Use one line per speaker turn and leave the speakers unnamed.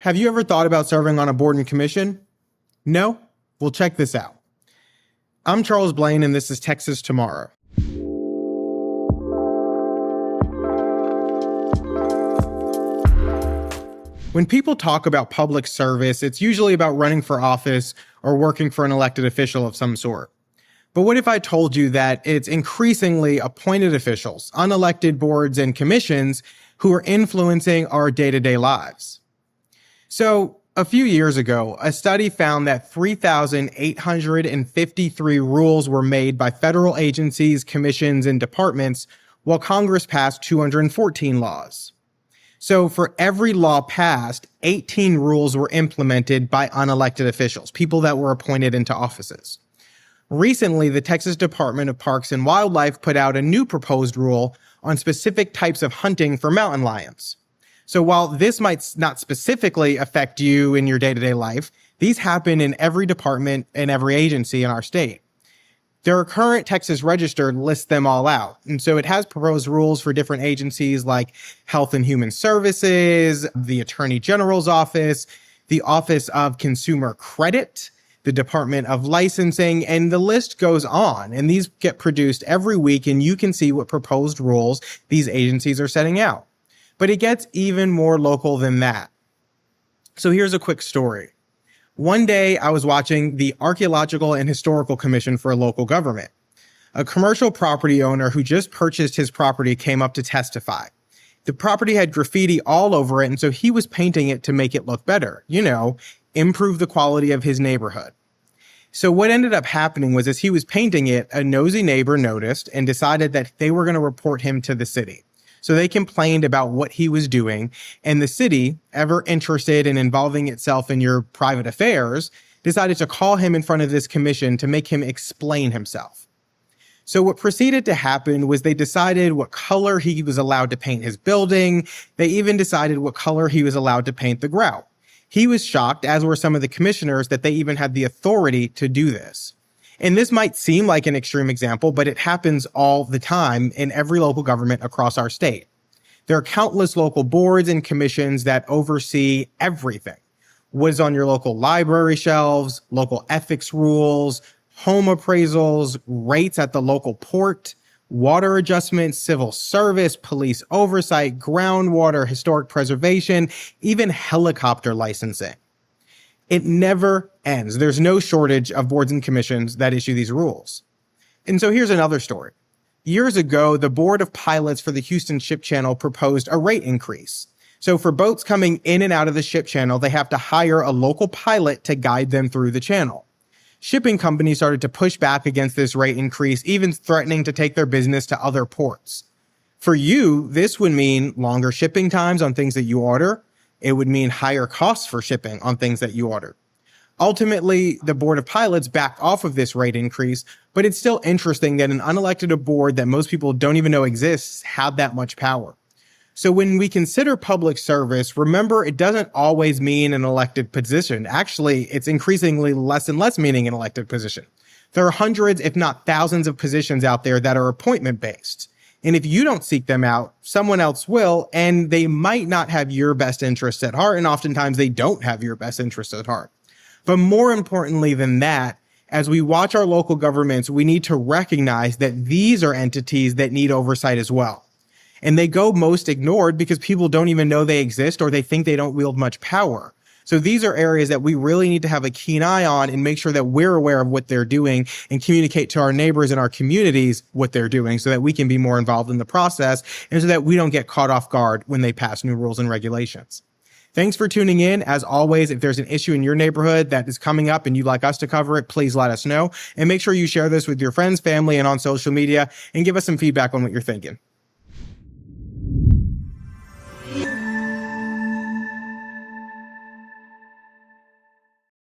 Have you ever thought about serving on a board and commission? No? Well, check this out. I'm Charles Blaine, and this is Texas Tomorrow. When people talk about public service, it's usually about running for office or working for an elected official of some sort. But what if I told you that it's increasingly appointed officials, unelected boards and commissions who are influencing our day-to-day lives? So, a few years ago, a study found that 3,853 rules were made by federal agencies, commissions, and departments, while Congress passed 214 laws. So for every law passed, 18 rules were implemented by unelected officials, people that were appointed into offices. Recently, the Texas Department of Parks and Wildlife put out a new proposed rule on specific types of hunting for mountain lions. So while this might not specifically affect you in your day-to-day life, these happen in every department and every agency in our state. Their current Texas Register lists them all out. And so it has proposed rules for different agencies like Health and Human Services, the Attorney General's Office, the Office of Consumer Credit, the Department of Licensing, and the list goes on. And these get produced every week, and you can see what proposed rules these agencies are setting out. But it gets even more local than that. So here's a quick story. One day, I was watching the Archaeological and Historical Commission for a local government. A commercial property owner who just purchased his property came up to testify. The property had graffiti all over it, and so he was painting it to make it look better. Improve the quality of his neighborhood. So what ended up happening was, as he was painting it, a nosy neighbor noticed and decided that they were going to report him to the city. So they complained about what he was doing, and the city, ever interested in involving itself in your private affairs, decided to call him in front of this commission to make him explain himself. So what proceeded to happen was they decided what color he was allowed to paint his building. They even decided what color he was allowed to paint the grout. He was shocked, as were some of the commissioners, that they even had the authority to do this. And this might seem like an extreme example, but it happens all the time in every local government across our state. There are countless local boards and commissions that oversee everything. What is on your local library shelves, local ethics rules, home appraisals, rates at the local port, water adjustments, civil service, police oversight, groundwater, historic preservation, even helicopter licensing. It never ends. There's no shortage of boards and commissions that issue these rules. And so here's another story. Years ago, the Board of Pilots for the Houston Ship Channel proposed a rate increase. So for boats coming in and out of the ship channel, they have to hire a local pilot to guide them through the channel. Shipping companies started to push back against this rate increase, even threatening to take their business to other ports. For you, this would mean longer shipping times on things that you order. It would mean higher costs for shipping on things that you order. Ultimately, the Board of Pilots backed off of this rate increase, but it's still interesting that an unelected board that most people don't even know exists had that much power. So when we consider public service, remember it doesn't always mean an elected position. Actually, it's increasingly less and less meaning an elected position. There are hundreds, if not thousands, of positions out there that are appointment-based. And if you don't seek them out, someone else will, and they might not have your best interests at heart, and oftentimes they don't have your best interests at heart. But more importantly than that, as we watch our local governments, we need to recognize that these are entities that need oversight as well. And they go most ignored because people don't even know they exist, or they think they don't wield much power. So these are areas that we really need to have a keen eye on and make sure that we're aware of what they're doing and communicate to our neighbors and our communities what they're doing so that we can be more involved in the process and so that we don't get caught off guard when they pass new rules and regulations. Thanks for tuning in. As always, if there's an issue in your neighborhood that is coming up and you'd like us to cover it, please let us know. And make sure you share this with your friends, family, and on social media, and give us some feedback on what you're thinking.